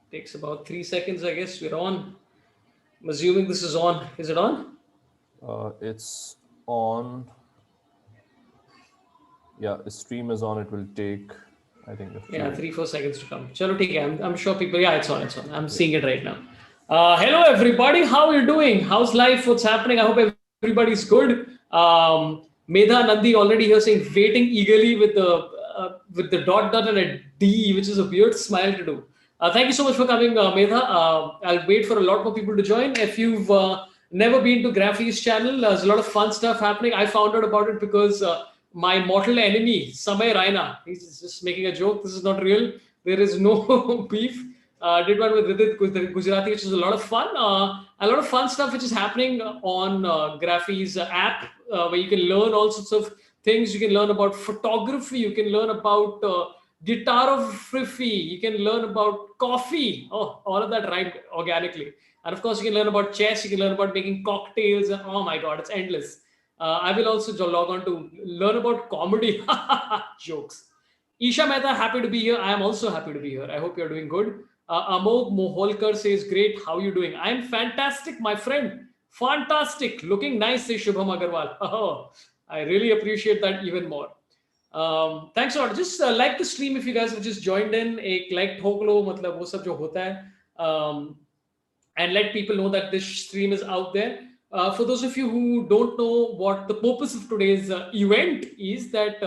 Takes about 3 seconds, I guess. We're on. I'm assuming this is on. Is it on? It's on. Yeah, the stream is on. It will take, I think, a Yeah, few. 3 4 seconds to come. Chalo, theek hai. I'm sure people. Yeah, it's on. It's on. I'm Yeah. seeing it right now. Hello, everybody. How are you doing? How's life? What's happening? I hope everybody's good. Medha Nandi already here saying waiting eagerly with the dot and a D, which is a weird smile to do. Thank you so much for coming, Medha. I'll wait for a lot more people to join. If you've never been to Graphy's channel, there's a lot of fun stuff happening. I found out about it because my mortal enemy, Samay Raina, he's just making a joke. This is not real. There is no beef. Did one with Vidit Gujarati, which is a lot of fun. A lot of fun stuff which is happening on Graphy's app, where you can learn all sorts of things. You can learn about photography. You can learn about guitarography. You can learn about coffee. Oh, all of that right organically. And of course, you can learn about chess. You can learn about making cocktails. And oh my God, it's endless. I will also log on to learn about comedy jokes. Isha Mehta, happy to be here. I am also happy to be here. I hope you're doing good. Amog Moholkar says, great. How are you doing? I am fantastic, my friend. Fantastic. Looking nice, says Shubham Agarwal. Oh, I really appreciate that even more. Thanks a lot. Just like the stream if you guys have just joined in. एक like ठोक लो मतलब वो सब जो होता है. And let people know that this stream is out there. For those of you who don't know what the purpose of today's event is, that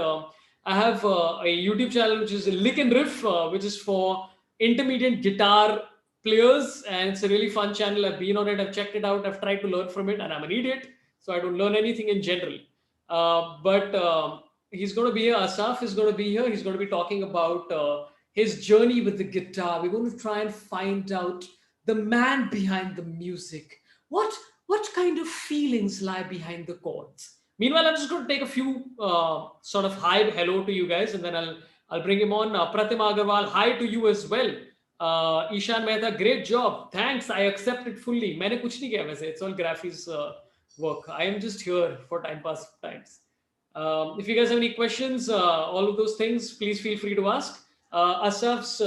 I have a YouTube channel which is Lick and Riff, which is for intermediate guitar players, and it's a really fun channel. I've been on it, I've checked it out, I've tried to learn from it, and I'm an idiot, so I don't learn anything in general. But he's going to be here. Assaf is going to be here. He's going to be talking about his journey with the guitar. We're going to try and find out the man behind the music. What kind of feelings lie behind the chords? Meanwhile, I'm just going to take a few sort of hi, hello to you guys, and then I'll bring him on. Pratima Agarwal, hi to you as well. Ishan Mehta, great job. Thanks, I accept it fully. मैंने कुछ नहीं किया वैसे. It's all Graphy's work. I am just here for time pass times. If you guys have any questions, all of those things, please feel free to ask. Asaf's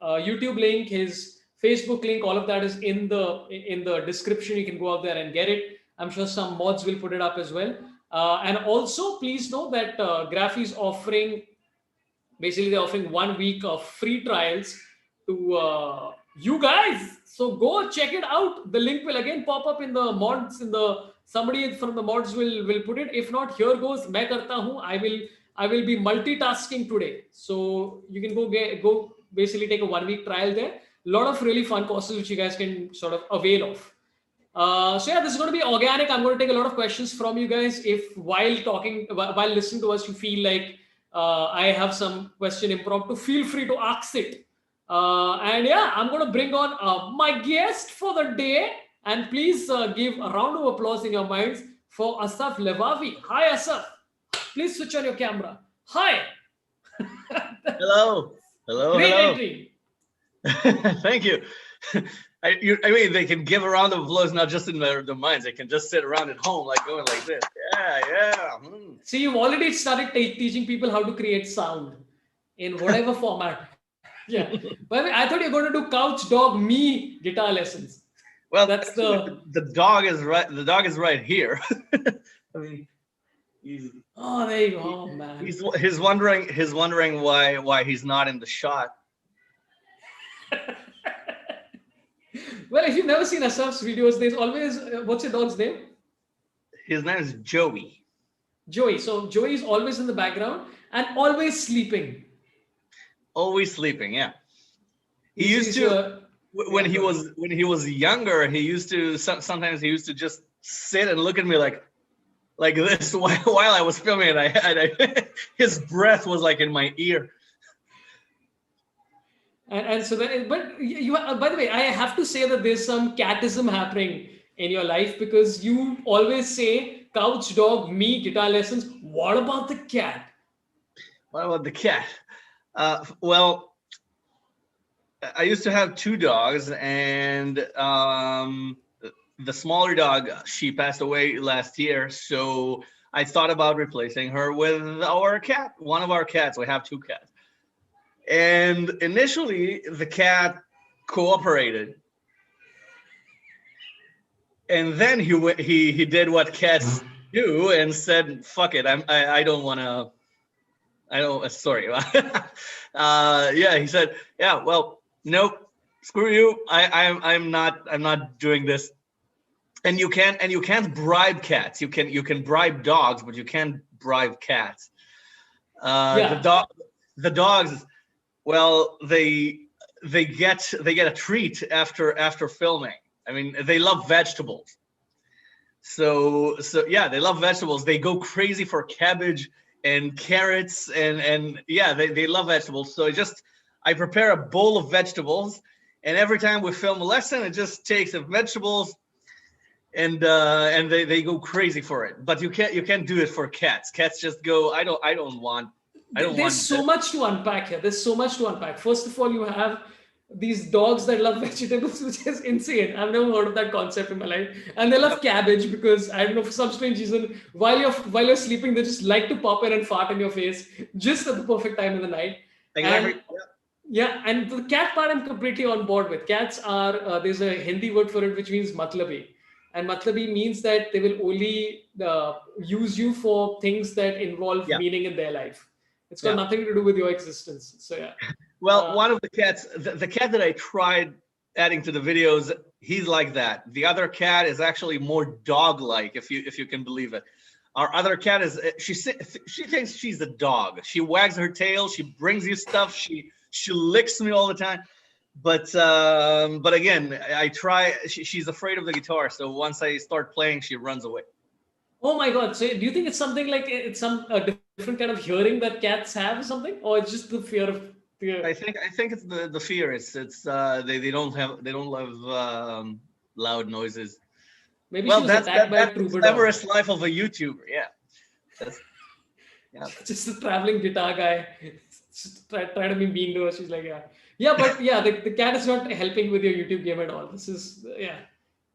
YouTube link, his Facebook link, all of that is in the description. You can go out there and get it. I'm sure some mods will put it up as well. And also, please know that Graphy is offering, basically they're offering 1 week of free trials to you guys. So go check it out. The link will again pop up in the mods. Somebody from the mods will put it. If not, here goes. मैं करता हूँ. I will be multitasking today. So you can go basically take a 1 week trial there. A lot of really fun courses which you guys can sort of avail of. So yeah, this is going to be organic. I'm going to take a lot of questions from you guys. If while listening to us, you feel like I have some question impromptu, feel free to ask it. And yeah, I'm going to bring on my guest for the day. And please give a round of applause in your minds for Assaf Levavy. Hi, Assaf. Please switch on your camera. Hi. Hello. Great Hello. entry. Thank you. I mean, they can give a round of applause not just in their minds. They can just sit around at home, like going like this. Yeah. See, you've already started teaching people how to create sound in whatever format. Yeah. But I thought you're going to do couch dog me guitar lessons. Well, that's the dog is right. The dog is right here. I mean, oh, there you go, oh, man. He's wondering why he's not in the shot. Well, if you've never seen Assaf's videos, there's always what's your dog's name? His name is Joey. Joey. So Joey is always in the background and always sleeping. Always sleeping, yeah. He used to when he was younger. He used to sometimes he used to just sit and look at me like this while I was filming it. His breath was like in my ear. And so that, but you by the way, I have to say that there's some catism happening in your life, because you always say couch dog, me, guitar lessons. What about the cat? What about the cat? Well, I used to have 2 dogs, and the smaller dog, she passed away last year. So I thought about replacing her with our cat, one of our cats. We have 2 cats. And initially, the cat cooperated. And then he did what cats do and said, "Fuck it, I don't want to. I don't. Sorry." Yeah, he said, "Yeah, well, nope, screw you. I'm not doing this." And you can't bribe cats. You can bribe dogs, but you can't bribe cats. Yeah. The dogs, well, they get a treat after filming. I mean, they love vegetables. So yeah, they love vegetables. They go crazy for cabbage and carrots and yeah, they love vegetables. So I prepare a bowl of vegetables, and every time we film a lesson, it just takes the vegetables and they go crazy for it. But you can't do it for cats. Cats just go, I don't want There's so much to unpack here. There's so much to unpack. First of all, you have these dogs that love vegetables, which is insane. I've never heard of that concept in my life. And they love cabbage because I don't know, for some strange reason, while you're sleeping, they just like to pop in and fart in your face just at the perfect time of the night. exactly. And yeah, and the cat part I'm completely on board with. Cats are there's a Hindi word for it which means matlabi, and matlabi means that they will only use you for things that involve Yeah, meaning in their life. It's got yeah. nothing to do with your existence. So yeah. Well, one of the cats, the cat that I tried adding to the videos, he's like that. The other cat is actually more dog-like, if you can believe it. Our other cat is she thinks she's a dog. She wags her tail. She brings you stuff. She licks me all the time. But again, I try. She's afraid of the guitar. So once I start playing, she runs away. Oh my God. So do you think it's something like it's some different kind of hearing that cats have or something? Or it's just the fear of fear? I think it's the fear. It's they don't love loud noises. Maybe she Well, was attacked by a that's the troubadour. glamorous life of a YouTuber. Yeah. That's, yeah. Just a traveling guitar guy. Just try to be mean to her. She's like, yeah. Yeah, but yeah, the cat is not helping with your YouTube game at all. This is, yeah.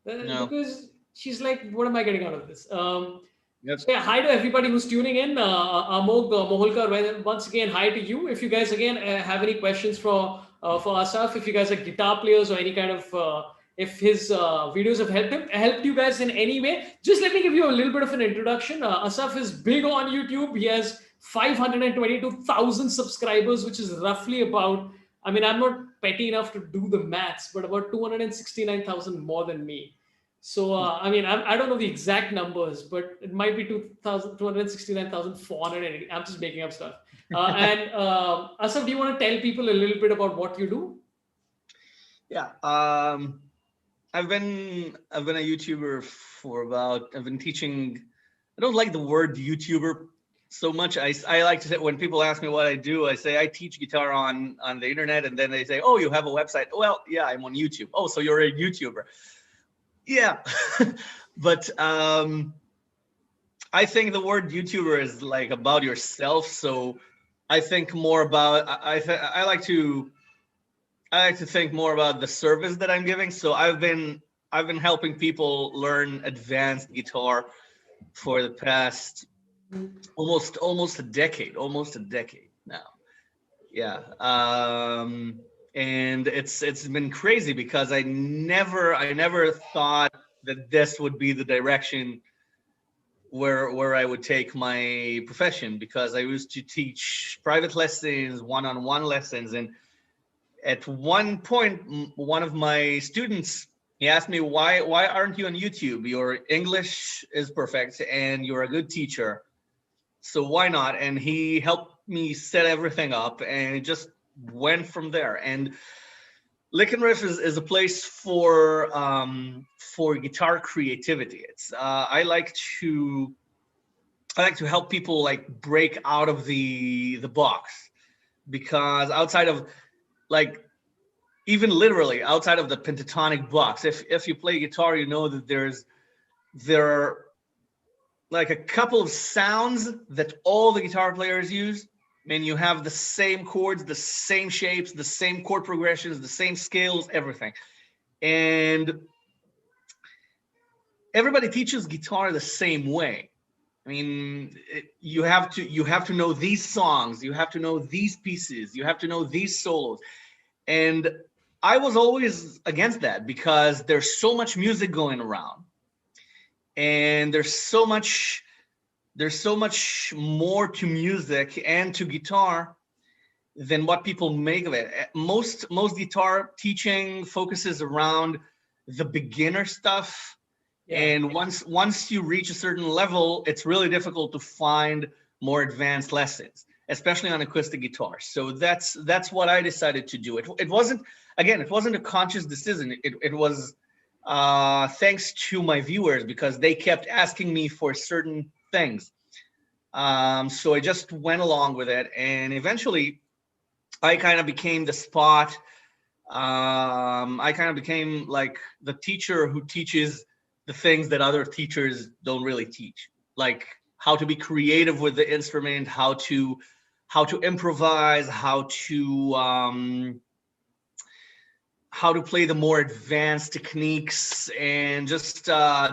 No. Because she's like, what am I getting out of this? Yep. So yeah, hi to everybody who's tuning in. Amog Moholkar, once again, hi to you. If you guys again have any questions for Asaf, if you guys are guitar players or any kind of if his videos have helped you guys in any way, just let me give you a little bit of an introduction. Asaf is big on YouTube. He has 522,000 subscribers, which is roughly about, I mean, I'm not petty enough to do the maths, but about 269,000 more than me. So, I mean, I don't know the exact numbers, but it might be 269,480. I'm just making up stuff. And Asaf, do you want to tell people a little bit about what you do? Yeah. I've been a YouTuber I've been teaching. I don't like the word YouTuber so much. I like to say, when people ask me what I do, I say I teach guitar on the internet, and then they say, "Oh, you have a website?" Well, yeah, I'm on YouTube. Oh, so you're a YouTuber? Yeah. But I think the word YouTuber is like about yourself. So I think more about I like to think more about the service that I'm giving. So I've been helping people learn advanced guitar for the past almost a decade now. Yeah. And it's been crazy because I never thought that this would be the direction where I would take my profession, because I used to teach private lessons, one-on-one lessons, and at one point, one of my students, he asked me, why aren't you on YouTube? Your English is perfect and you're a good teacher, so why not? And he helped me set everything up, and it just went from there. And Lick and Riff is a place for guitar creativity. It's I like to help people like break out of the box, because outside of, like, even literally outside of the pentatonic box, if you play guitar, you know that there are like a couple of sounds that all the guitar players use. I mean, you have the same chords, the same shapes, the same chord progressions, the same scales, everything. And everybody teaches guitar the same way. I mean, you have to know these songs, you have to know these pieces, you have to know these solos. And I was always against that because there's so much music going around, and there's so much more to music and to guitar than what people make of it. Most guitar teaching focuses around the beginner stuff. Yeah. And once you reach a certain level, it's really difficult to find more advanced lessons, especially on acoustic guitar. So that's what I decided to do. It wasn't a conscious decision. It was thanks to my viewers, because they kept asking me for certain things. So I just went along with it, and eventually I kind of became the spot. I kind of became like the teacher who teaches the things that other teachers don't really teach, like how to be creative with the instrument, how to improvise, how to play the more advanced techniques, and just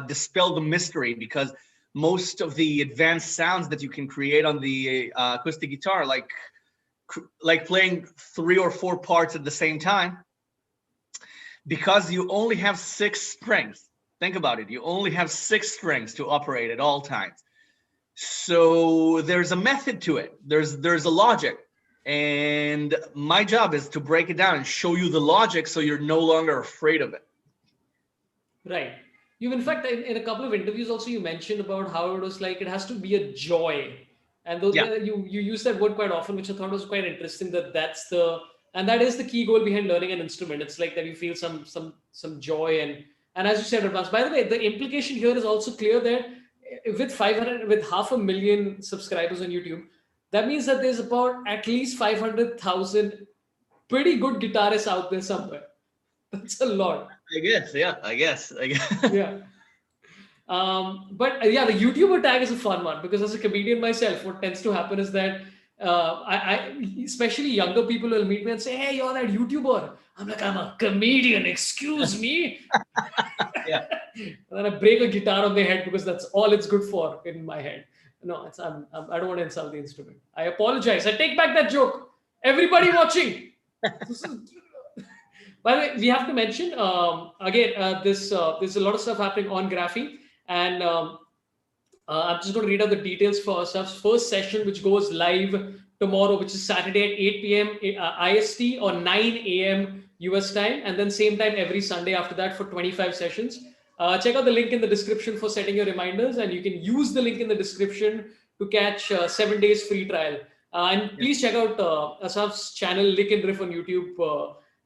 dispel the mystery, because most of the advanced sounds that you can create on the acoustic guitar, like playing 3 or 4 parts at the same time, because you only have 6 strings. Think about it. You only have 6 strings to operate at all times. So there's a method to it. There's a logic. And my job is to break it down and show you the logic so you're no longer afraid of it. Right. You've, in fact, in a couple of interviews also, you mentioned about how it was like it has to be a joy. And those, Yeah. you use that word quite often, which I thought was quite interesting, that that is the key goal behind learning an instrument. It's like that you feel some joy, and as you said, advance. By the way, the implication here is also clear that with 500,000 subscribers on YouTube, that means that there's about at least 500,000 pretty good guitarists out there somewhere. That's a lot. I guess. Yeah. But yeah, the YouTuber tag is a fun one, because as a comedian myself, what tends to happen is that I especially younger people will meet me and say, "Hey, you're that YouTuber." I'm like, "I'm a comedian. Excuse me." Yeah. And then I break a guitar on their head, because that's all it's good for in my head. No, I don't want to insult the instrument. I apologize. I take back that joke. Everybody watching. By the way, we have to mention again, there's a lot of stuff happening on Graphy, and I'm just going to read out the details for Assaf's first session, which goes live tomorrow, which is Saturday at 8 p.m. IST or 9 a.m. US time, and then same time every Sunday after that for 25 sessions. Check out the link in the description for setting your reminders, and you can use the link in the description to catch 7 days free trial. And please check out Assaf's channel, Lick and Riff on YouTube.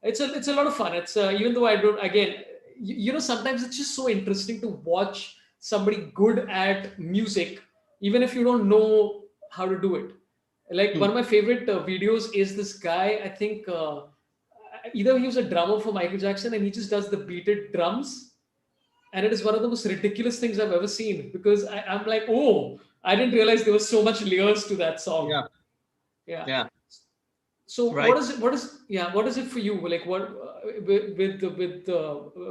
It's a lot of fun. It's even though I don't, again, you know, sometimes it's just so interesting to watch somebody good at music, even if you don't know how to do it. Like one of my favorite videos is this guy. I think either he was a drummer for Michael Jackson, and he just does the beated drums, and it is one of the most ridiculous things I've ever seen, because I'm like, oh, I didn't realize there was so much layers to that song. Yeah. So Right. what is it for you? Like what with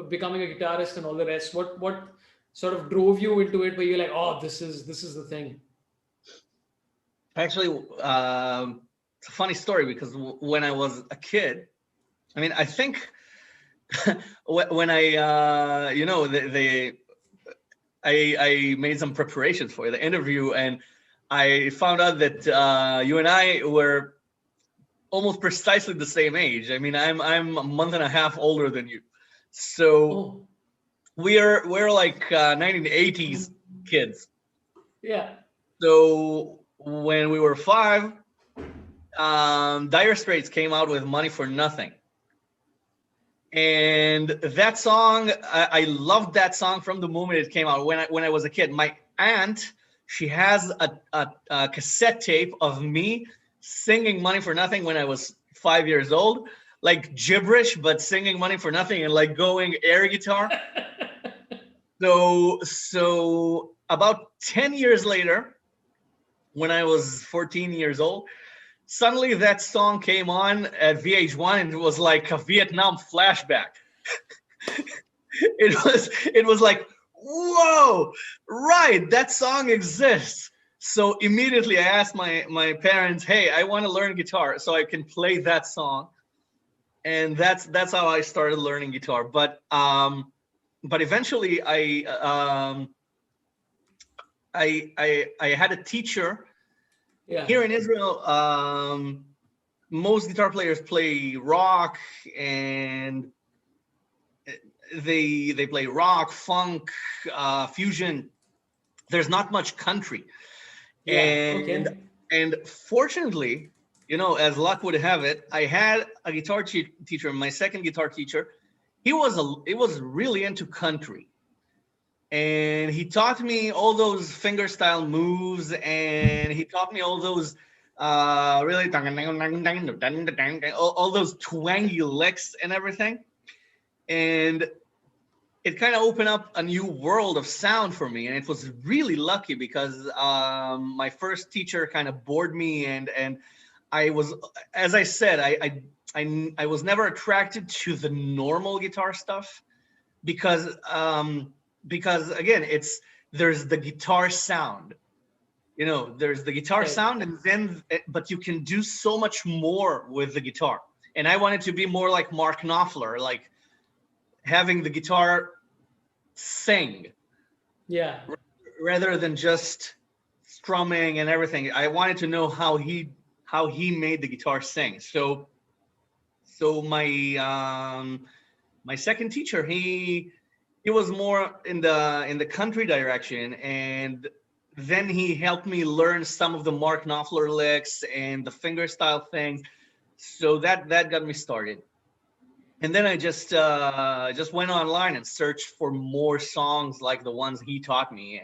becoming a guitarist and all the rest? What sort of drove you into it, where you're like, oh, this is the thing? Actually, it's a funny story, because when I was a kid, I mean, I think when I, I made some preparations for the interview, and I found out that you and I were almost precisely the same age. I mean, I'm a month and a half older than you, so we're like 1980s kids. Yeah. So when we were 5, Dire Straits came out with "Money for Nothing," and that song, I loved that song from the moment it came out. When I was a kid, my aunt, she has a cassette tape of me singing "Money for Nothing" when I was 5 years old, like gibberish, but singing "Money for Nothing" and like going air guitar. So about 10 years later, when I was 14 years old, suddenly that song came on at VH1, and it was like a Vietnam flashback. It was like, whoa, right, that song exists. So immediately I asked my parents, hey, I want to learn guitar so I can play that song. and that's how I started learning guitar. But eventually I had a teacher Yeah. here in Israel. Most guitar players play rock, and they play rock, funk, fusion. There's not much country. Yeah. And Okay. and fortunately, as luck would have it, I had a guitar teacher, my second guitar teacher. He was really into country, and he taught me all those finger style moves, and he taught me all those really all those twangy licks and everything. And it kind of opened up a new world of sound for me, and it was really lucky because my first teacher kind of bored me, and I was, as I said, I was never attracted to the normal guitar stuff because again, there's the guitar sound, there's the guitar Right. sound, and then but you can do so much more with the guitar. And I wanted to be more like Mark Knopfler, like having the guitar sing Yeah. rather than just strumming and everything. I wanted to know how he made the guitar sing. So my second teacher, he was more in the country direction, and then he helped me learn some of the Mark Knopfler licks and the finger style things. So that got me started. And then I just went online and searched for more songs like the ones he taught me,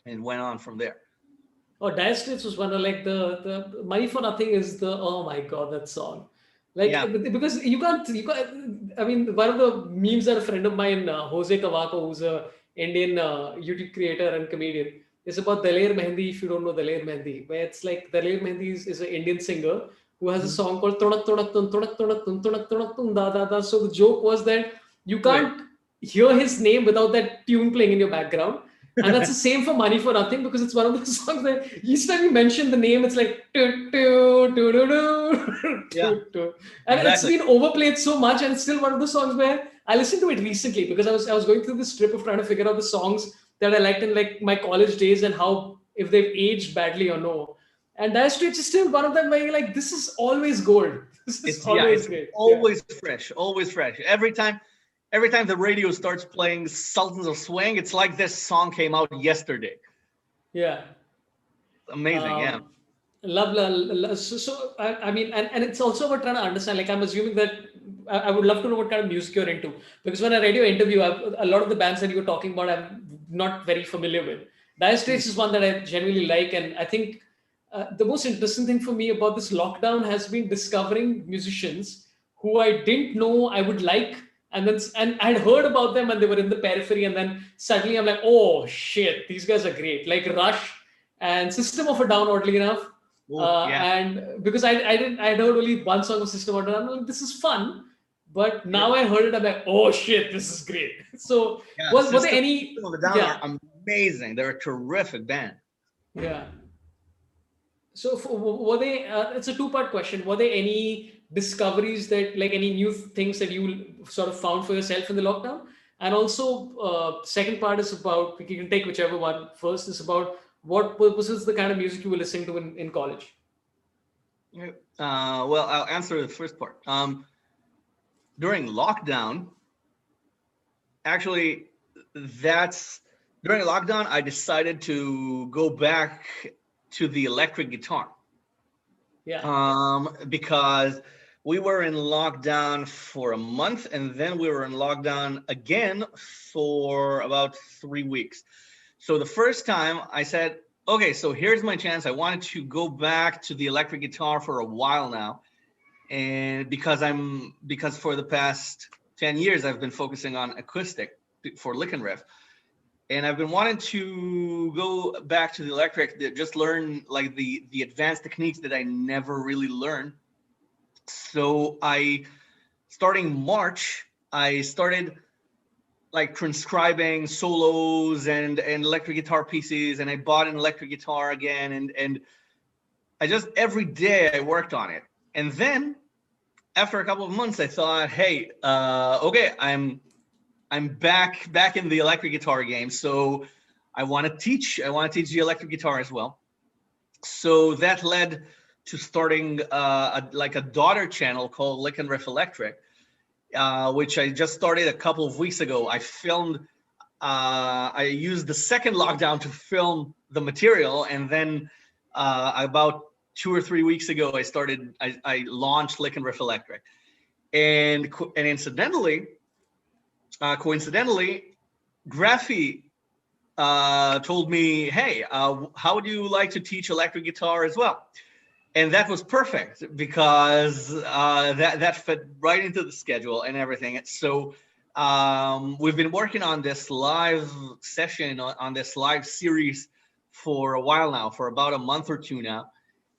and went on from there. Oh, Dire Straits was one of like the Money for Nothing is the, oh my God, that song. Like, Yeah. because you can't, I mean, one of the memes that a friend of mine, Jose Cavaco, who's a Indian YouTube creator and comedian, is about Daler Mehndi. If you don't know Daler Mehndi, where it's like Daler Mehndi is an Indian singer who has a Mhm. song called Todak Todak Tun Todak Todak Tun Todak Todak Tun Da Da Da. So the joke was that you Right. can't hear his name without that tune playing in your background. And that's the same for Money for Nothing, because it's one of those songs that each time you mention the name, it's like "Toot, toot, toot, toot, toot, Yeah, toot, toot." And it's exactly. been overplayed so much, and it's still one of the songs where I listened to it recently because I was going through this trip of trying to figure out the songs that I liked in like my college days and how, if they've aged badly or no. And Dire Straits is still one of them where you're like, this is always gold. This is always It's great. Yeah. always fresh, always fresh. Every time the radio starts playing Sultans of Swing, it's like this song came out yesterday. Yeah. Amazing, yeah. Um, I mean, and it's also about trying to understand. Like, I'm assuming that I would love to know what kind of music you're into, because when I read your interview, a lot of the bands that you were talking about, I'm not very familiar with. Dire Mm. Straits is one that I genuinely like, and I think the most interesting thing for me about this lockdown has been discovering musicians who I didn't know I would like, and I'd heard about them and they were in the periphery, and then suddenly I'm like, oh shit, these guys are great. Like Rush and System of a Down, oddly enough. Oh, yeah, And because I'd heard only one song of System of a Down, I'm like, this is fun. But yeah, now I heard it, I'm like, oh shit, this is great. So yeah. were there System any, of a Down yeah, are amazing. They're a terrific band. yeah. So were they, it's a two-part question. Were there any discoveries that, like any new things that you sort of found for yourself in the lockdown? And also, second part is about, you can take whichever one first, is about what was the kind of music you were listening to in college? Yeah. Well, I'll answer the first part. During lockdown, actually, that's during lockdown, I decided to go back to the electric guitar. Yeah. Because we were in lockdown for a month, and then we were in lockdown again for about 3 weeks. So the first time I said, okay, so here's my chance. I wanted to go back to the electric guitar for a while now. And because for the past 10 years, I've been focusing on acoustic for lick and riff. And I've been wanting to go back to the electric, just learn like the advanced techniques that I never really learned. So starting March, I started like transcribing solos and electric guitar pieces, and I bought an electric guitar again, and I just every day I worked on it. And then after a couple of months, I thought, hey, okay, I'm back in the electric guitar game. So I want to teach the electric guitar as well. So that led to starting like a daughter channel called Lick and Riff Electric, which I just started a couple of weeks ago. I used the second lockdown to film the material, and then about 2 or 3 weeks ago, I launched Lick and Riff Electric, and coincidentally, Graphy told me, hey, how would you like to teach electric guitar as well? And that was perfect because that fit right into the schedule and everything. So we've been working on this live session, on this live series for a while now, for about a month or two now.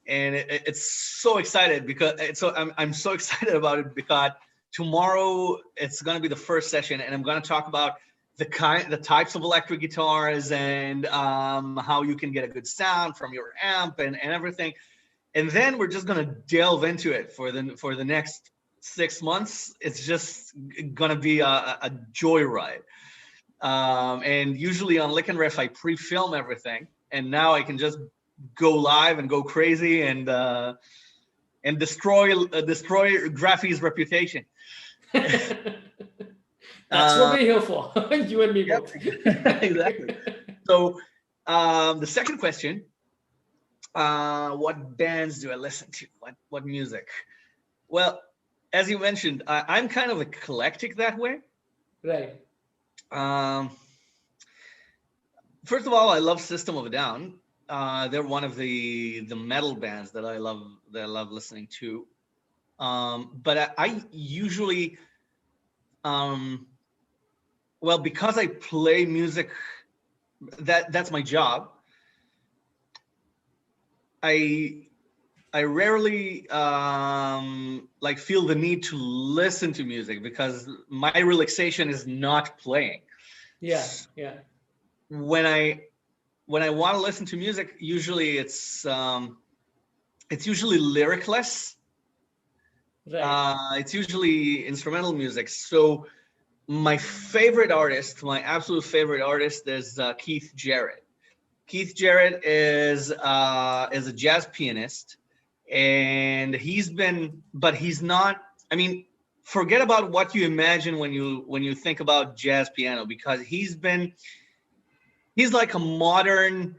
And it's so excited because I'm so excited about it because tomorrow it's going to be the first session, and I'm going to talk about the types of electric guitars and how you can get a good sound from your amp and everything. And then we're just going to delve into it for the next 6 months. It's just going to be a joyride. And usually on Lick and Riff, I pre-film everything, and now I can just go live and go crazy and destroy Graphy's reputation. That's what we're here for. You and me both. Exactly. So the second question, what bands do I listen to? What music? Well, as you mentioned, I'm kind of eclectic that way. Right. First of all, I love System of a Down. They're one of the metal bands that I love listening to. But I usually, well, because I play music, that's my job. I rarely like feel the need to listen to music because my relaxation is not playing. Yeah. Yeah. When I want to listen to music, usually it's usually lyricless. Right. It's usually instrumental music. So my absolute favorite artist is Keith Jarrett. Keith Jarrett is a jazz pianist, and he's not. I mean, forget about what you imagine when you think about jazz piano, because he's like a modern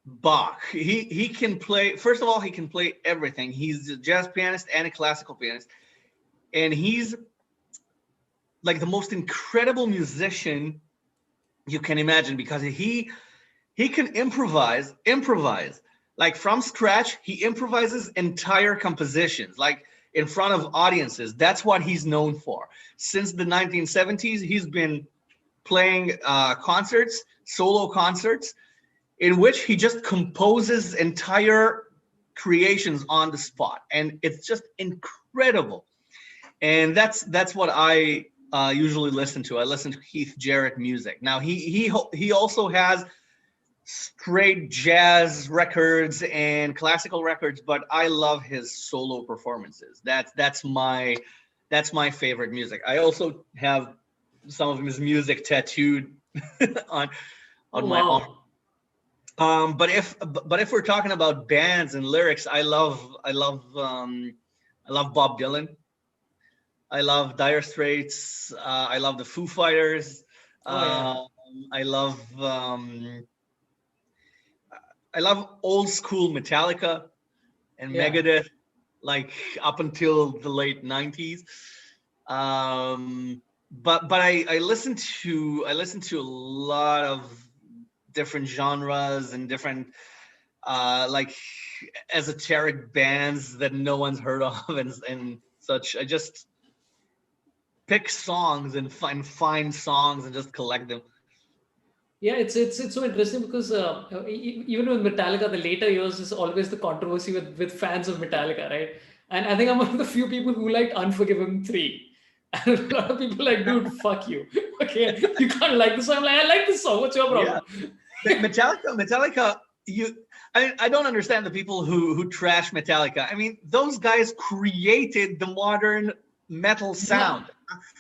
Bach. He can play. First of all, he can play everything. He's a jazz pianist and a classical pianist, and he's like the most incredible musician you can imagine, because he can improvise like from scratch. He improvises entire compositions, like in front of audiences. That's what he's known for. Since the 1970s, he's been playing concerts, solo concerts, in which he just composes entire creations on the spot, and it's just incredible. And that's what I usually listen to. I listen to Keith Jarrett music. Now he also has straight jazz records and classical records, but I love his solo performances. That's my favorite music. I also have some of his music tattooed on my arm. But if we're talking about bands and lyrics, I love Bob Dylan. I love Dire Straits. I love the Foo Fighters. I love old school Metallica and Megadeth, like up until the late 90s. But I listen to a lot of different genres and different like esoteric bands that no one's heard of and such. I just pick songs and find songs and just collect them. Yeah, it's so interesting because even with Metallica, the later years is always the controversy with fans of Metallica, right? And I think I'm one of the few people who liked Unforgiven 3. And a lot of people like, dude, fuck you. Okay, you can't like this song. I'm like, I like this song. What's your problem? Yeah. Metallica. I don't understand the people who trash Metallica. I mean, those guys created the modern metal sound.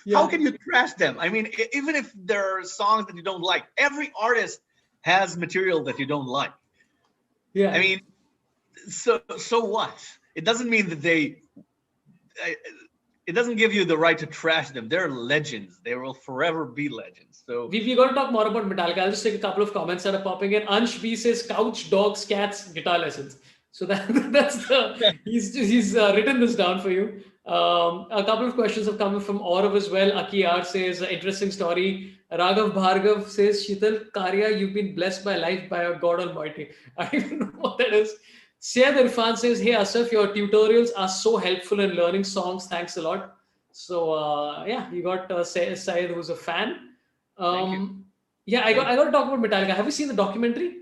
Yeah. How can you trash them? I mean, even if there are songs that you don't like, every artist has material that you don't like. Yeah. I mean, so what? It doesn't mean that it doesn't give you the right to trash them. They're legends. They will forever be legends. So we got to talk more about Metallica. I'll just take a couple of comments that are popping in. Ansh B says couch, dogs, cats, guitar lessons. So that's he's written this down for you. A couple of questions have come from Aurav as well. Aki R says interesting story. Raghav Bhargav says Shital Karya, you've been blessed by life by God Almighty. I don't even know what that is. Syed Irfan says, hey Assaf, your tutorials are so helpful in learning songs. Thanks a lot. So yeah, you got Syed who's a fan. Thank you. Yeah, I got to talk about Metallica. Have you seen the documentary?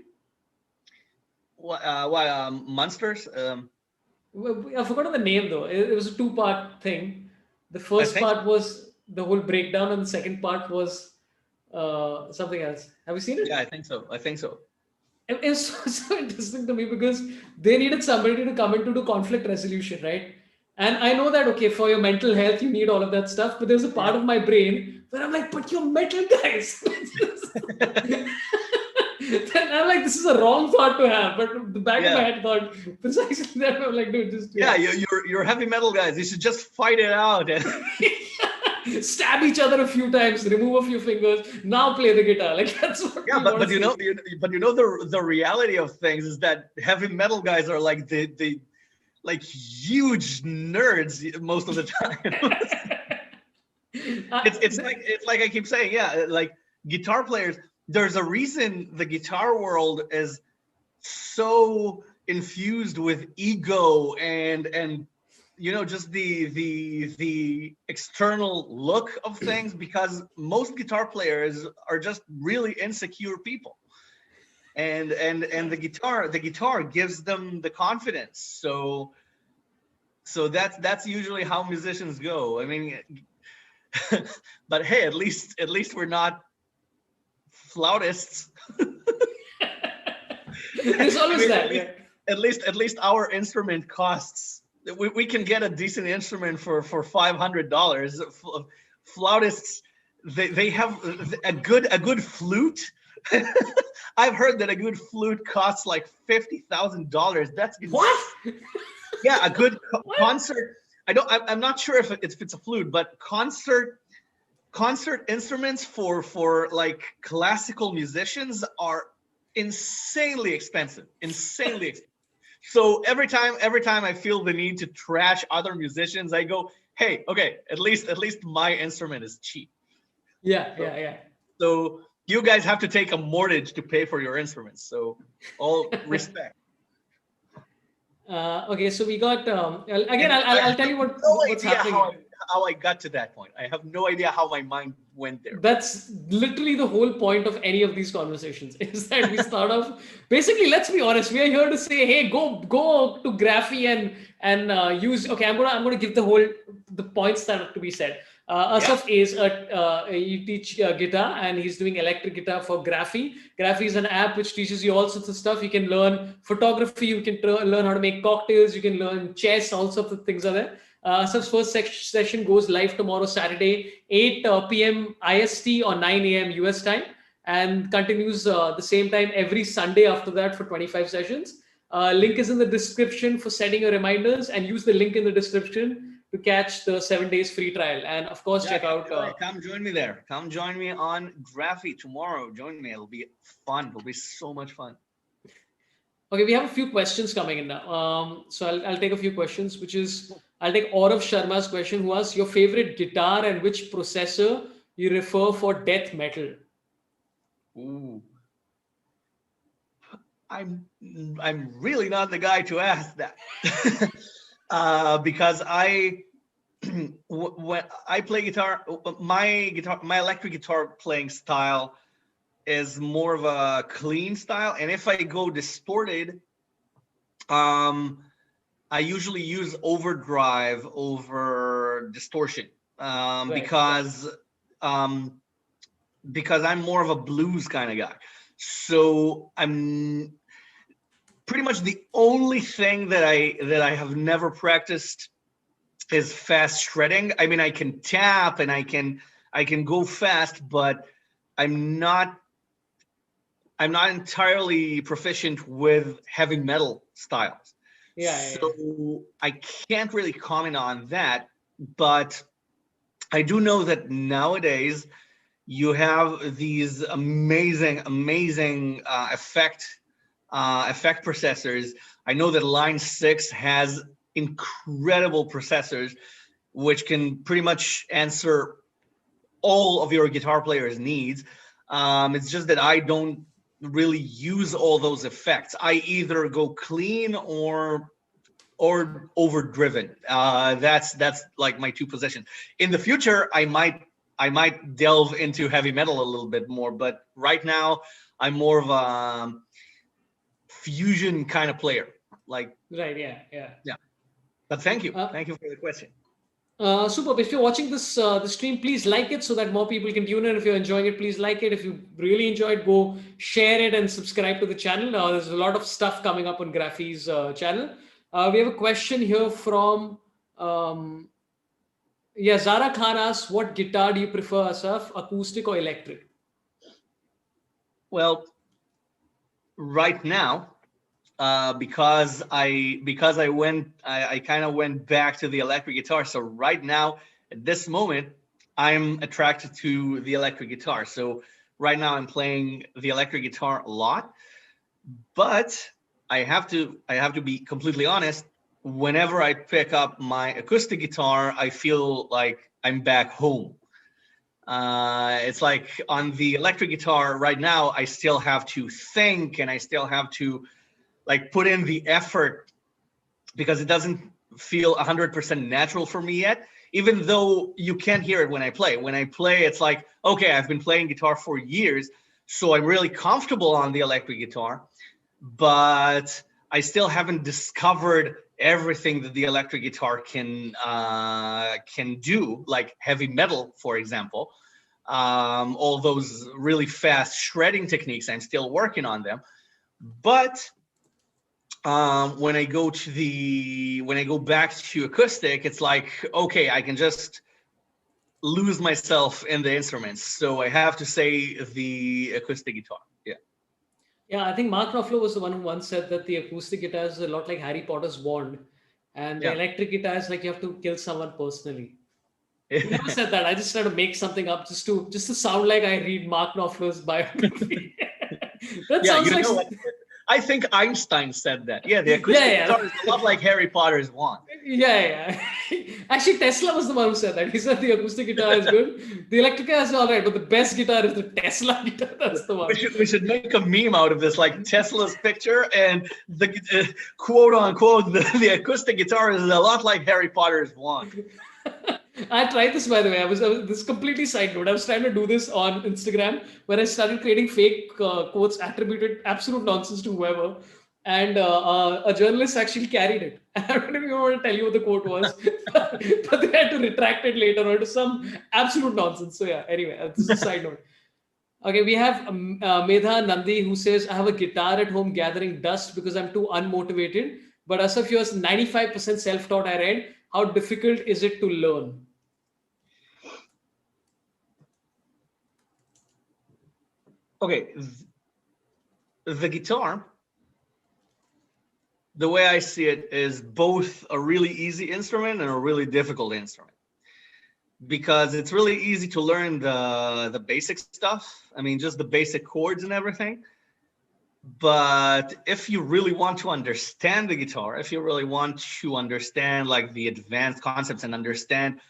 Why Monsters? I've forgotten the name though. It was a two-part thing. The first think part was the whole breakdown, and the second part was something else. Have you seen it? Yeah, I think so. It's so interesting to me because they needed somebody to come in to do conflict resolution, right? And I know that, okay, for your mental health, you need all of that stuff. But there's a part of my brain where I'm like, but you're metal guys. Then I'm like, this is a wrong thought to have. But the back of my head thought precisely that. I'm like, dude, just. Yeah, you're heavy metal guys. You should just fight it out. Stab each other a few times, remove a few fingers, now play the guitar. Like that's what. Yeah, but you know the reality of things is that heavy metal guys are like the like huge nerds most of the time. it's like I keep saying, yeah, like guitar players. There's a reason the guitar world is so infused with ego and you know, just the external look of things, because most guitar players are just really insecure people, and the guitar gives them the confidence. So that's usually how musicians go. I mean, but hey, at least we're not flautists. There's always that. At least our instrument costs. We can get a decent instrument for $500. Flautists, they have a good flute. I've heard that a good flute costs like $50,000. That's what? Yeah, a good concert. I'm not sure if it's a flute, but concert instruments for like classical musicians are insanely expensive. So every time I feel the need to trash other musicians, I go, hey, okay, at least my instrument is cheap. Yeah. So you guys have to take a mortgage to pay for your instruments. So all respect. Okay, so we got again. I'll tell you what's happening. How I got to that point. I have no idea how my mind went there. That's literally the whole point of any of these conversations is that we start off. Basically, let's be honest. We are here to say, hey, go to Graphy and use. Okay, I'm gonna give the points that are to be said. Assaf is he teach guitar and he's doing electric guitar for Graphy. Graphy is an app which teaches you all sorts of stuff. You can learn photography, you can learn how to make cocktails, you can learn chess, all sorts of things are there. Assaf's first session goes live tomorrow, Saturday, 8 p.m. IST or 9 a.m. US time, and continues the same time every Sunday after that for 25 sessions. Link is in the description for setting your reminders, and use the link in the description to catch the 7 days free trial. And of course, check out. Come join me there. Come join me on Graphy tomorrow. Join me. It'll be fun. It'll be so much fun. Okay, we have a few questions coming in now. So I'll take a few questions, which is, I'll take Aurav Sharma's question, who asks your favorite guitar and which processor you refer for death metal. Ooh. I'm really not the guy to ask that. Because when I play guitar, my electric guitar playing style is more of a clean style, and if I go distorted, I usually use overdrive over distortion, because I'm more of a blues kind of guy. So I'm pretty much the only thing that I have never practiced is fast shredding. I mean, I can tap and I can go fast, but I'm not entirely proficient with heavy metal styles. Yeah. So I can't really comment on that, but I do know that nowadays you have these amazing effect processors. I know that Line 6 has incredible processors which can pretty much answer all of your guitar player's needs. It's just that I don't really use all those effects. I either go clean or overdriven. That's like my two positions. In the future, I might delve into heavy metal a little bit more, but right now I'm more of a fusion kind of player. Like, Right. Yeah. but thank you Uh, for the question. Superb. If you're watching this the stream, please like it so that more people can tune in. If you're enjoying it, please like it. If you really enjoyed, go share it and subscribe to the channel. There's a lot of stuff coming up on Graphy's channel. We have a question here from Zara Khan asks, "What guitar do you prefer, Asaf? Acoustic or electric?" Well, right now, because I kind of went back to the electric guitar. So right now, at this moment, I'm attracted to the electric guitar. So right now I'm playing the electric guitar a lot, but I have to be completely honest. Whenever I pick up my acoustic guitar, I feel like I'm back home. It's like on the electric guitar right now, I still have to think and I still have to like put in the effort because it doesn't feel 100% natural for me yet, even though you can't hear it when I play. When I play, it's like, okay, I've been playing guitar for years, so I'm really comfortable on the electric guitar, but I still haven't discovered everything that the electric guitar can do, like heavy metal, for example. All those really fast shredding techniques, I'm still working on them. But when I go back to acoustic, it's like, okay, I can just lose myself in the instruments. So I have to say the acoustic guitar. Yeah. Yeah, I think Mark Knopfler was the one who once said that the acoustic guitar is a lot like Harry Potter's wand, and the Yeah. electric guitar is like you have to kill someone personally. He never said that. I just tried to make something up just to sound like I read Mark Knopfler's biography. That Yeah, sounds you like know what? I think Einstein said that. Yeah, the yeah, acoustic yeah. guitar is a lot like Harry Potter's wand. Yeah. Actually, Tesla was the one who said that. He said the acoustic guitar is good. The electric guitar is all right, but the best guitar is the Tesla guitar. That's the one. We should make a meme out of this, like Tesla's picture and the quote unquote the acoustic guitar is a lot like Harry Potter's wand. I tried this, by the way. I was this is completely side note. I was trying to do this on Instagram where I started creating fake quotes attributed absolute nonsense to whoever. And a journalist actually carried it. I don't even want to tell you what the quote was, but they had to retract it later on to some absolute nonsense. So yeah, anyway, this is a side note. Okay, we have Medha Nandi who says, I have a guitar at home gathering dust because I'm too unmotivated. But as of yours, 95% self-taught, I read. How difficult is it to learn? Okay, the guitar, the way I see it, is both a really easy instrument and a really difficult instrument. Because it's really easy to learn the basic stuff. I mean, just the basic chords and everything. But if you really want to understand the guitar, if you really want to understand like the advanced concepts and understand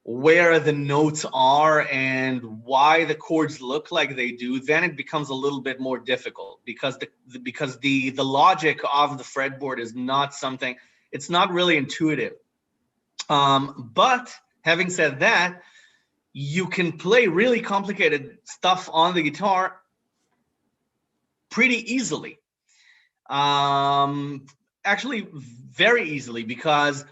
where the notes are and why the chords look like they do, then it becomes a little bit more difficult because the logic of the fretboard is not something, it's not really intuitive. But having said that, you can play really complicated stuff on the guitar pretty easily. Actually, very easily, because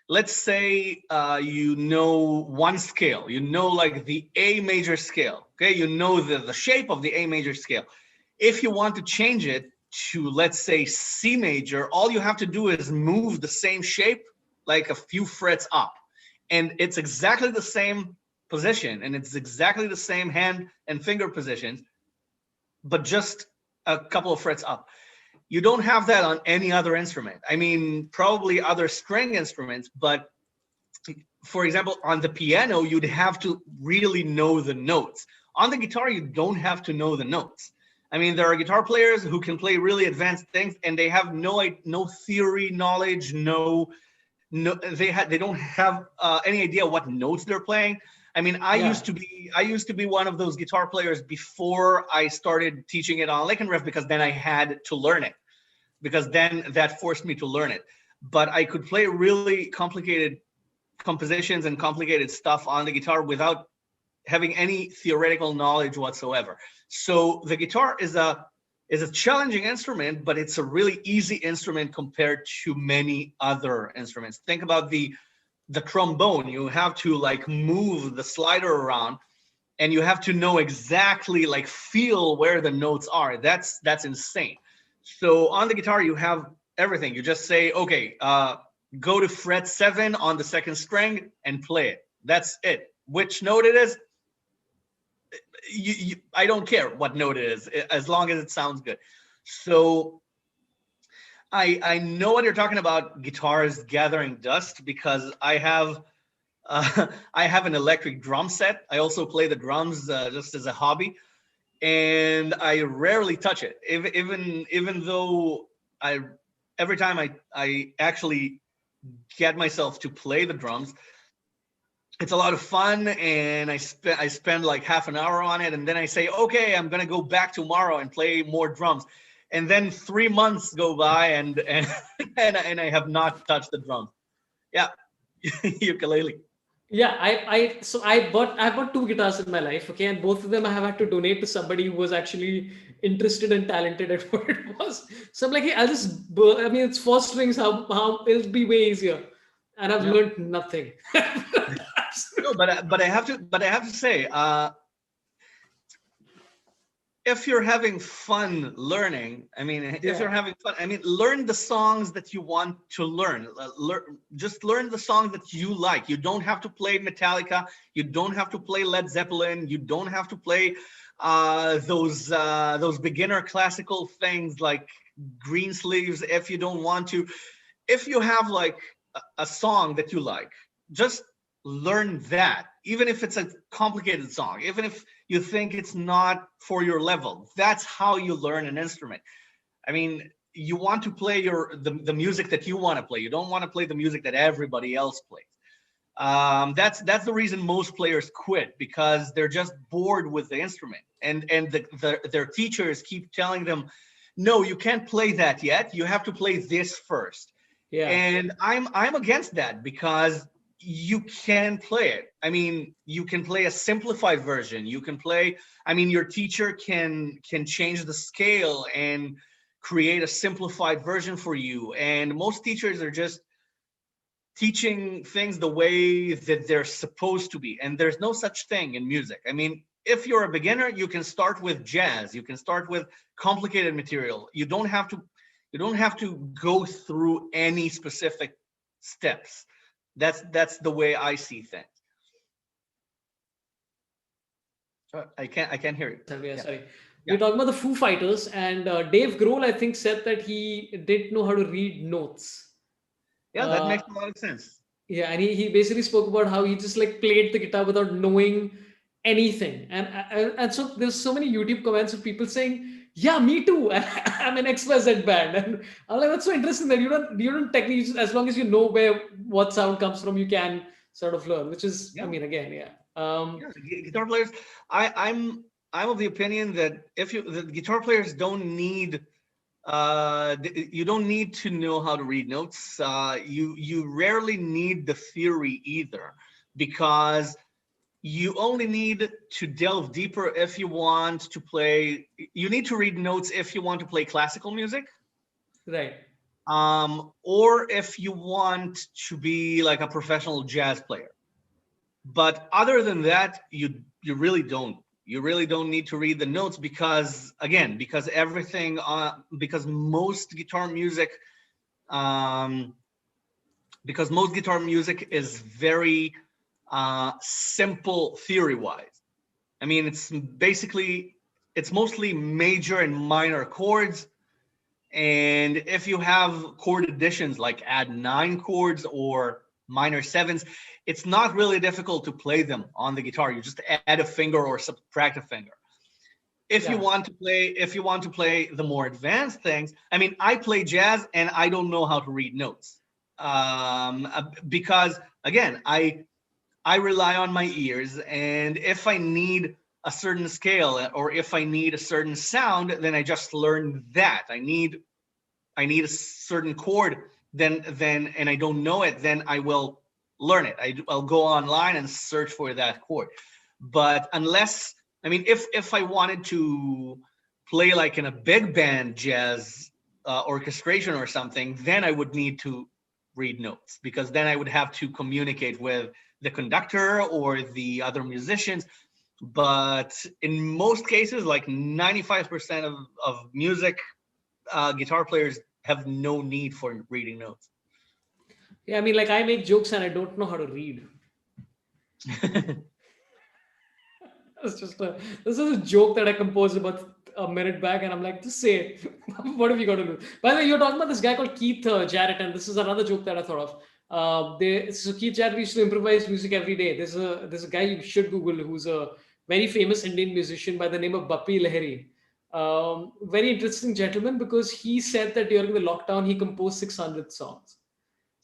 let's say you know one scale, you know, like the A major scale, okay? You know the shape of the A major scale. If you want to change it to, let's say, C major, all you have to do is move the same shape like a few frets up. and it's exactly the same position, and it's exactly the same hand and finger positions, but just a couple of frets up. You don't have that on any other instrument. I mean, probably other string instruments, but for example, on the piano, you'd have to really know the notes. On the guitar, you don't have to know the notes. I mean, there are guitar players who can play really advanced things, and they have no theory knowledge, they don't have any idea what notes they're playing. I mean, I used to be one of those guitar players before I started teaching it on Ref, because then I had to learn it, because then that forced me to learn it. But I could play really complicated compositions and complicated stuff on the guitar without having any theoretical knowledge whatsoever. So the guitar is a challenging instrument, but it's a really easy instrument compared to many other instruments. Think about the trombone. You have to like move the slider around, and you have to know exactly, like, feel where the notes are. That's insane. So on the guitar, you have everything. You just say, okay, go to fret 7 on the second string and play it. That's it. Which note it is, I don't care what note it is, as long as it sounds good. So I know what you're talking about, guitars gathering dust, because I have an electric drum set. I also play the drums just as a hobby, and I rarely touch it. Even though every time I actually get myself to play the drums, it's a lot of fun, and I spend like half an hour on it, and then I say, okay, I'm gonna go back tomorrow and play more drums, and then 3 months go by, and I have not touched the drums. Yeah, ukulele. Yeah, I bought two guitars in my life, okay, and both of them I have had to donate to somebody who was actually interested and talented at what it was. So I'm like, hey, I mean, it's four strings. How it'll be way easier, and I've Yeah. learned nothing. No, but I have to say, if you're having fun learning, I mean, if you're having fun, I mean, learn the songs that you want to learn. Just learn the songs that you like. You don't have to play Metallica. You don't have to play Led Zeppelin. You don't have to play those beginner classical things like Greensleeves if you don't want to. If you have like a song that you like, just learn that, even if it's a complicated song, even if you think it's not for your level. That's how you learn an instrument. I mean, you want to play the music that you want to play. You don't want to play the music that everybody else plays. That's the reason most players quit, because they're just bored with the instrument, and their teachers keep telling them, no, you can't play that yet. You have to play this first. Yeah. And I'm against that, because you can play it. I mean, you can play a simplified version. You can play, I mean, your teacher can change the scale and create a simplified version for you. And most teachers are just teaching things the way that they're supposed to be. And there's no such thing in music. I mean, if you're a beginner, you can start with jazz. You can start with complicated material. You don't have to go through any specific steps. That's the way I see things. I can't hear you. Sorry. We're talking about the Foo Fighters, and Dave Grohl, I think, said that he didn't know how to read notes. Yeah, that makes a lot of sense. Yeah, and he basically spoke about how he just like played the guitar without knowing anything, and so there's so many YouTube comments of people saying, "Yeah, me too. I'm an XYZ band," and I'm like, that's so interesting that you don't technically, as long as you know what sound comes from, you can sort of learn, which is, I mean, again, guitar players. I'm of the opinion that the guitar players don't need. You don't need to know how to read notes. You rarely need the theory either, because you only need to delve deeper if you want to play. You need to read notes if you want to play classical music, right. or if you want to be like a professional jazz player. But other than that, you really don't. You really don't need to read the notes, because everything, because most guitar music because most guitar music is very simple theory-wise. I mean, it's mostly major and minor chords. And if you have chord additions, like add 9 chords or minor 7s, it's not really difficult to play them on the guitar. You just add a finger or subtract a finger. If you want to play the more advanced things, I mean, I play jazz and I don't know how to read notes, because again, I rely on my ears, and if I need a certain scale or if I need a certain sound, then I just learn that. I need a certain chord, then and I don't know it, then I will learn it. I'll go online and search for that chord. But unless, I mean, if I wanted to play like in a big band jazz orchestration or something, then I would need to read notes, because then I would have to communicate with the conductor or the other musicians. But in most cases, like 95% of music, guitar players have no need for reading notes. Yeah, I mean, like I make jokes and I don't know how to read. It's just this is a joke that I composed about a minute back, and I'm like, just say it. What have you got to do? By the way, you're talking about this guy called Keith Jarrett, and this is another joke that I thought of. So Keith Jarrett used to improvise music every day. There's a guy you should Google who's a very famous Indian musician by the name of Bappi Lahiri. Very interesting gentleman, because he said that during the lockdown he composed 600 songs.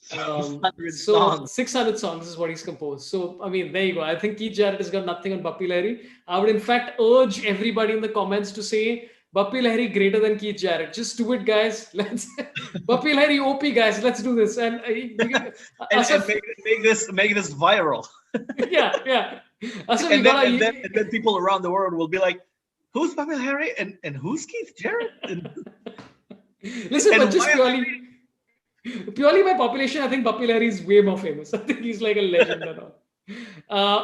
600 So songs. 600 songs is what he's composed. So I mean, there you go. I think Keith Jarrett has got nothing on Bappi Lahiri. I would in fact urge everybody in the comments to say Bappi Lahiri greater than Keith Jarrett. Just do it, guys. Let's Bappi Lahiri OP, guys. Let's do this. And And Assaf, make this viral. yeah. Assaf, And then people around the world will be like, who's Bappi Lahiri and who's Keith Jarrett? Listen, And but just why purely by population, I think Bappi Lahiri is way more famous. I think he's like a legend and all.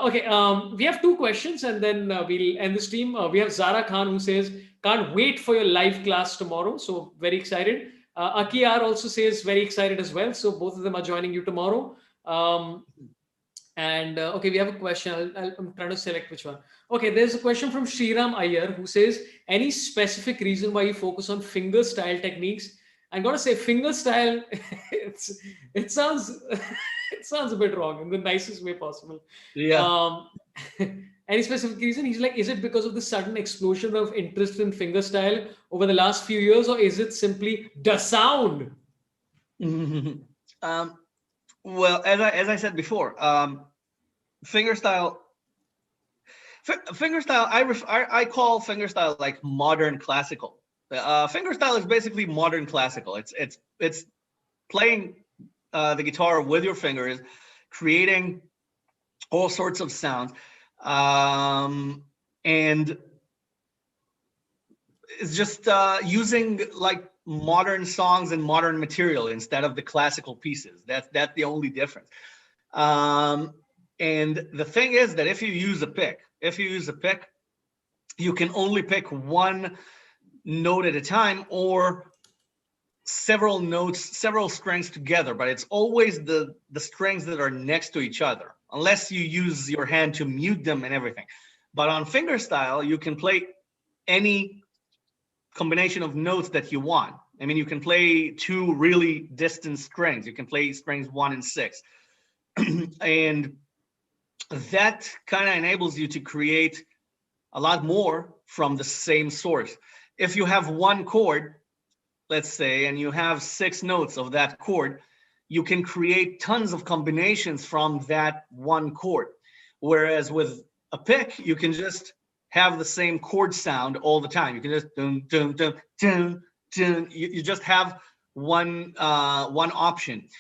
Okay, we have 2 questions and then we'll end the stream. We have Zara Khan who says, can't wait for your live class tomorrow. So very excited. Akiyar also says very excited as well. So both of them are joining you tomorrow. Okay, we have a question. I'm trying to select which one. Okay, there's a question from Sriram Iyer who says, any specific reason why you focus on finger style techniques? I'm gonna say finger style. It sounds it sounds a bit wrong in the nicest way possible. Yeah. Any specific reason? He's like, is it because of the sudden explosion of interest in finger style over the last few years, or is it simply the sound? Well, as I said before, fingerstyle. Fingerstyle. I call fingerstyle like modern classical. Fingerstyle is basically modern classical. It's playing the guitar with your fingers, creating all sorts of sounds, and it's just using like modern songs and modern material instead of the classical pieces. That's the only difference. And the thing is that if you use a pick, you can only pick one note at a time, or several notes, several strings together, but it's always the strings that are next to each other, unless you use your hand to mute them and everything. But on fingerstyle, you can play any combination of notes that you want. I mean, you can play 2 really distant strings. You can play strings 1 and 6. And that kind of enables you to create a lot more from the same source. If you have one chord, let's say, and you have 6 notes of that chord, you can create tons of combinations from that one chord. Whereas with a pick, you can just have the same chord sound all the time. You can just dun, dun, dun, dun, dun. You just have one option.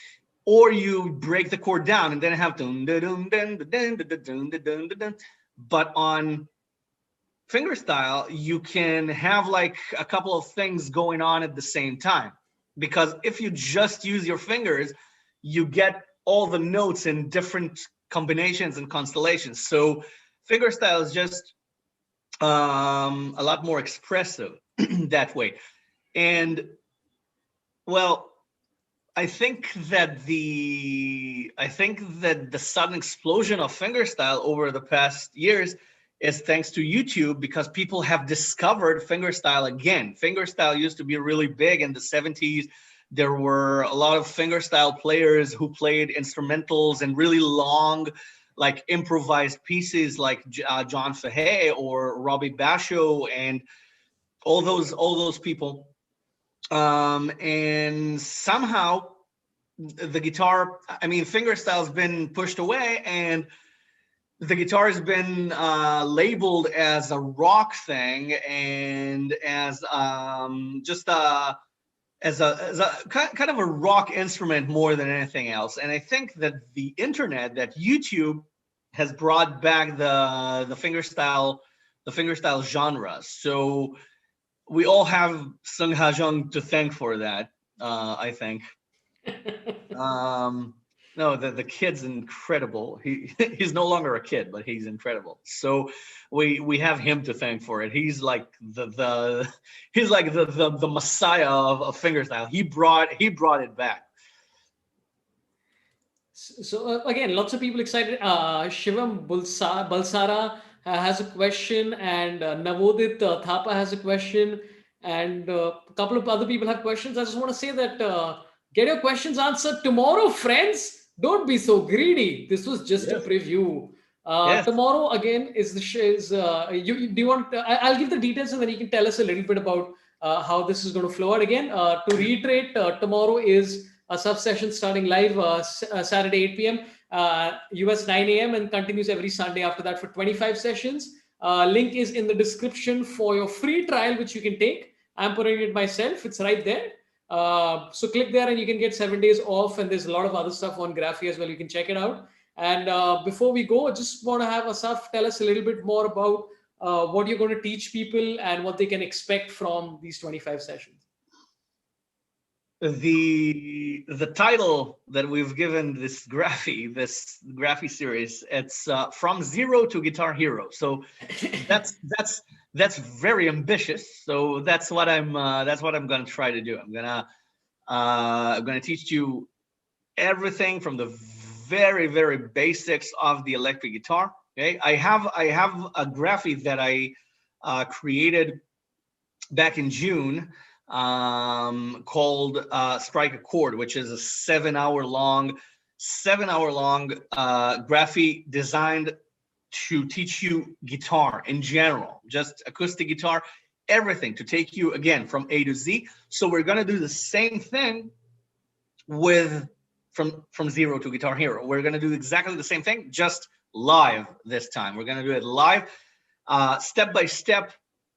Or you break the chord down and then have dun, dun, dun, dun, dun, dun, dun, dun, dun, dun. But on fingerstyle, you can have like a couple of things going on at the same time, because if you just use your fingers, you get all the notes in different combinations and constellations. So fingerstyle is just a lot more expressive that way. And well, I think that the sudden explosion of fingerstyle over the past years is thanks to YouTube, because people have discovered fingerstyle again. Fingerstyle used to be really big in the 70s. There were a lot of fingerstyle players who played instrumentals and really long, like improvised pieces, like John Fahey or Robbie Basho and all those people. And somehow the guitar, I mean, fingerstyle's been pushed away, and the guitar has been labeled as a rock thing and as just as a kind of a rock instrument more than anything else. And I think that the internet, that YouTube, has brought back the fingerstyle genre. So we all have Sung Ha Jung to thank for that. I think. No, the kid's incredible. He's no longer a kid, but he's incredible. So we have him to thank for it. He's like the messiah of fingerstyle. He brought it back. So again, lots of people excited. Shivam Balsara has a question, and Navodit Thapa has a question, and a couple of other people have questions. I just want to say that get your questions answered tomorrow, friends. Don't be so greedy. This was just a preview. Yes. Tomorrow again is the do you want? I'll give the details, and then you can tell us a little bit about how this is going to flow out again. To reiterate, tomorrow is a sub session starting live Saturday 8 p.m. US 9 a.m. and continues every Sunday after that for 25 sessions. Link is in the description for your free trial, which you can take. I'm putting it myself. It's right there. So click there and you can get 7 days off. And there's a lot of other stuff on Graphy as well. You can check it out. And before we go, I just want to have Assaf tell us a little bit more about what you're going to teach people and what they can expect from these 25 sessions. The title that we've given this Graphy series, it's From Zero to Guitar Hero. So that's very ambitious. So that's what I'm going to try to do. I'm gonna teach you everything from the very, very basics of the electric guitar. Okay, I have a Graphy that I created back in June, called Strike a Chord, which is a 7 hour long Graphy designed to teach you guitar in general, just acoustic guitar, everything, to take you again from A to Z. So we're gonna do the same thing with from Zero to Guitar Hero. We're gonna do exactly the same thing, just live this time. We're gonna do it live, step by step.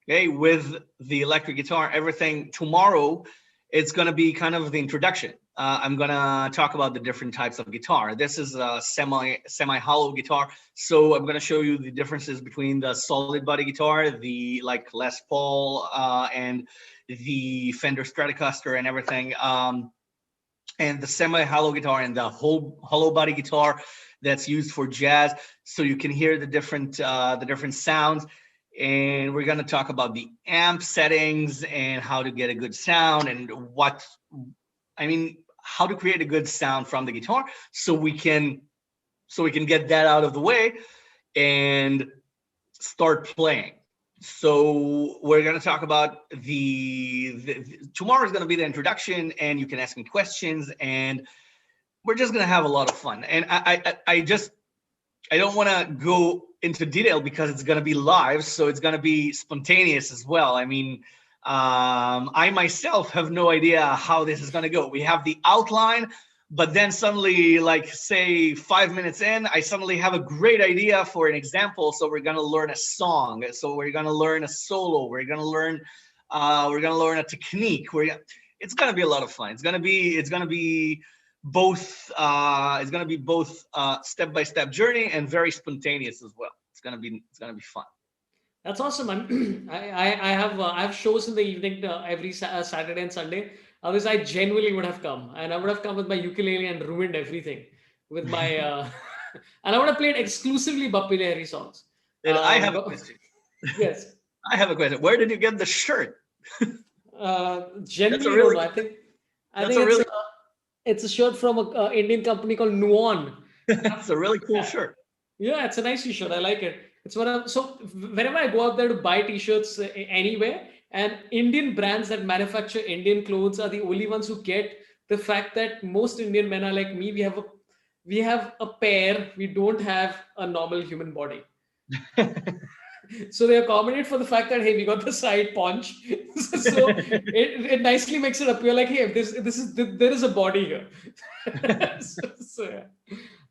Okay, with the electric guitar, everything. Tomorrow, it's going to be kind of the introduction. I'm going to talk about the different types of guitar. This is a semi-hollow guitar, so I'm going to show you the differences between the solid body guitar, the like Les Paul, and the Fender Stratocaster and everything, and the semi-hollow guitar and the hollow body guitar that's used for jazz, so you can hear the different sounds. And we're going to talk about the amp settings and how to get a good sound and how to create a good sound from the guitar, so we can get that out of the way and start playing. So we're going to talk about tomorrow is going to be the introduction, and you can ask me questions, and we're just going to have a lot of fun. And I don't want to go into detail because it's going to be live, so it's going to be spontaneous as well. I mean, I myself have no idea how this is going to go. We have the outline, but then suddenly, like say 5 minutes in, I suddenly have a great idea for an example. So we're going to learn a song. So we're going to learn a solo. We're going to learn a technique. It's going to be a lot of fun. It's going to be both step-by-step journey and very spontaneous as well. It's gonna be fun. That's awesome. I have shows in the evening every Saturday and Sunday. Otherwise, I genuinely would have come, and I would have come with my ukulele and ruined everything with my and I would have played exclusively Bappi Lahiri songs. I have a question. Yes, I have a question. Where did you get the shirt? Genuinely, I think It's a shirt from a Indian company called Nuon. That's a really cool shirt. Yeah, it's a nice t-shirt. I like it. It's one of so whenever I go out there to buy t-shirts anywhere, and Indian brands that manufacture Indian clothes are the only ones who get the fact that most Indian men are like me. We have a pair. We don't have a normal human body. So they accommodate for the fact that hey, we got the side paunch, so it nicely makes it appear like hey, there is a body here. So yeah.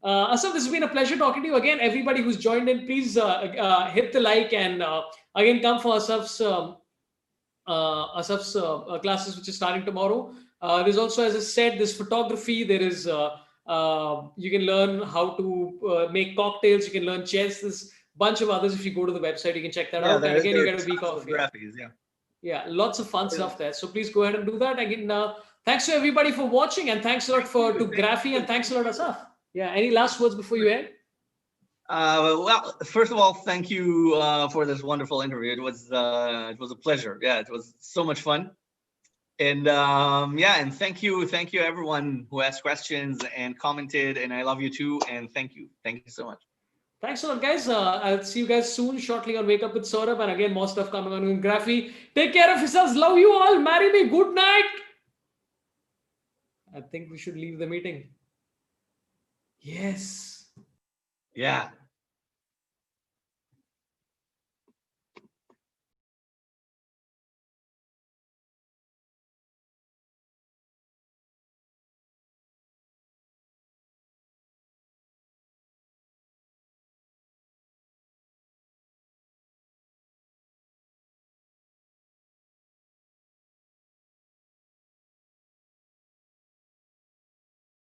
Asaf, this has been a pleasure talking to you again. Everybody who's joined in, please hit the like and again come for Asaf's classes, which is starting tomorrow. There's also, as I said, this photography. There is you can learn how to make cocktails. You can learn chess. There's bunch of others. If you go to the website, you can check that out. And again, you get a week off. Graphies, Yeah, lots of fun stuff there. So please go ahead and do that. Again, thanks to everybody for watching, and thanks a lot to Graphy, and thanks a lot, Asaf. Yeah, any last words before you end? Well, first of all, thank you for this wonderful interview. It was a pleasure. Yeah, it was so much fun. And yeah, and thank you everyone who asked questions and commented. And I love you too. And thank you so much. Thanks a lot, guys. I'll see you guys soon, shortly on Wake Up with Saurabh. And again, more stuff coming on in Graphy. Take care of yourselves. Love you all. Marry me. Good night. I think we should leave the meeting. Yes. Yeah.